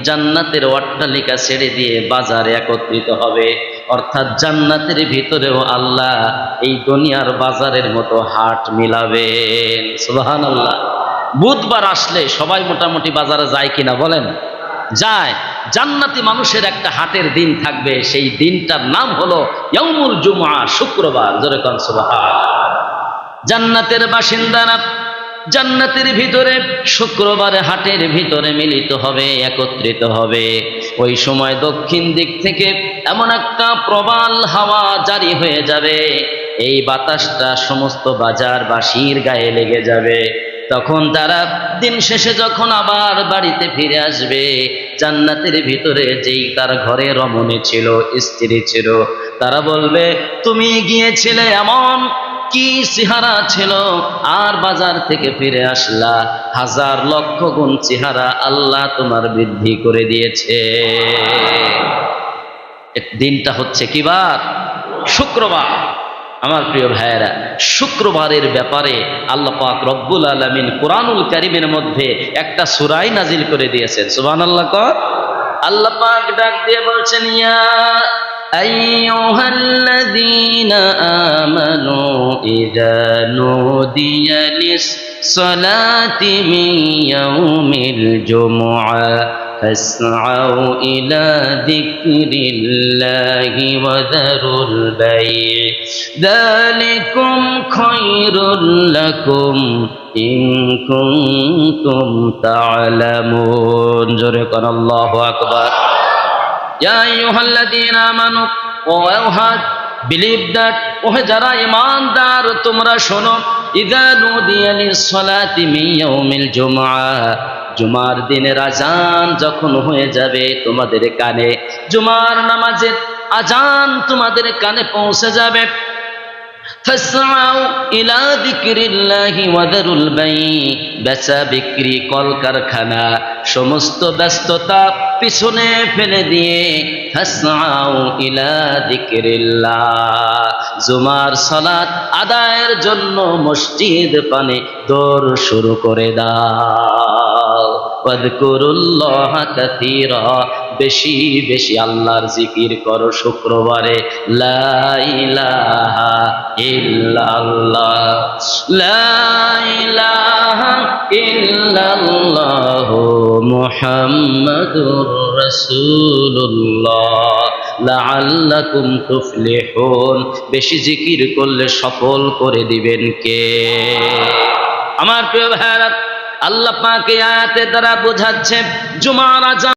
জান্নাতের অট্টালিকা ছেড়ে দিয়ে বাজারে একত্রিত হবে। অর্থাৎ জান্নাতের ভিতরেও আল্লাহ এই দুনিয়ার বাজারের মতো হাট মিলাবেন। সুবহানাল্লাহ। বুধবার আসলে সবাই মোটামুটি বাজারে যায় কিনা বলেন? যায়। জান্নাতি মানুষের একটা হাটের দিন থাকবে, সেই দিনটার নাম হলো ইয়াউমুল জুমআ, শুক্রবার। জোরে কোন সুবহান। জান্নাতের বাসিন্দারা জান্নাতের ভিতরে শুক্রবারে হাটের ভিতরে মিলিত হবে, একত্রিত হবে। ওই সময় দক্ষিণ দিক থেকে এমন একটা প্রবল হাওয়া জারি হয়ে যাবে, এই বাতাসটা সমস্ত বাজারবাসীর গায়ে লেগে যাবে। তখন তারা দিন শেষে যখন আবার বাড়িতে ফিরে আসবে, জান্নাতের ভিতরে যেই তার ঘরে রমণী ছিল, স্ত্রী ছিল, তারা বলবে, তুমি গিয়েছিলে, এমন কি চেহারা ছিল, আর বাজার থেকে ফিরে আসলা, হাজার লক্ষ গুণ চেহারা আল্লাহ তোমার বৃদ্ধি করে দিয়েছে। দিনটা হচ্ছে কি বার? শুক্রবার। আমার প্রিয় ভাইয়েরা, শুক্রবারের ব্যাপারে আল্লাহ পাক রব্বুল আলামিন কোরআনুল কারীমের মধ্যে একটা সূরা নাজিল করে দিয়েছেন। সুবহানাল্লাহ। আল্লাহ পাক ডাক দিয়ে বলছেন, ইয়া আইয়ুহাল্লাযীনা আমানু ইযা নুদিয়া লিস-সালাতি মিন ইয়াউমিল জুমআ ফাসআউ ইলা যিকরিল্লাহি ওয়া যারুল বাই' যালিকুম খায়রুল লাকুম ইন কুনতুম তা'লামুন। জোরে কোন আল্লাহু আকবার। ইয়া আইয়ুহাল্লাযীনা আমানু, ও হাদ বিলিভ দ্যাট, ও যারা ঈমানদার তোমরা শোনো, ইযা নুদিয়া লিস-সালাতি মিন ইয়াউমিল জুমআ, জুমার দিনের আজান যখন হয়ে যাবে তোমাদের কানে, জুমার নামাজের আজান তোমাদের কানে পৌঁছে যাবে, ফাসআউ ইলা যিকরিল্লাহি ওয়া যারুল বাই', বেচা বিক্রি, কলকারখানা, সমস্ত ব্যস্ততা পিছনে ফেলে দিয়ে ফাসআউ ইলা যিকরিল্লাহ, জুমার সালাত আদায়ের জন্য মসজিদ পানে দৌড় শুরু করে দাও। ওয়াযকুরুল্লাহা কাসীরা, বেশি বেশি আল্লাহর জিকির করো শুক্রবারে। লা ইলাহা ইল্লাল্লাহ, লা ইলাহা ইল্লাল্লাহ মুহাম্মাদুর রাসূলুল্লাহ লাআল্লাকুম তুফলিহুন। বেশি জিকির করলে সফল করে দিবেন কে? আমার প্রিয় ভাইরা, আল্লাহ পাক এই আয়াতের দ্বারা বোঝাচ্ছে জুমার আজান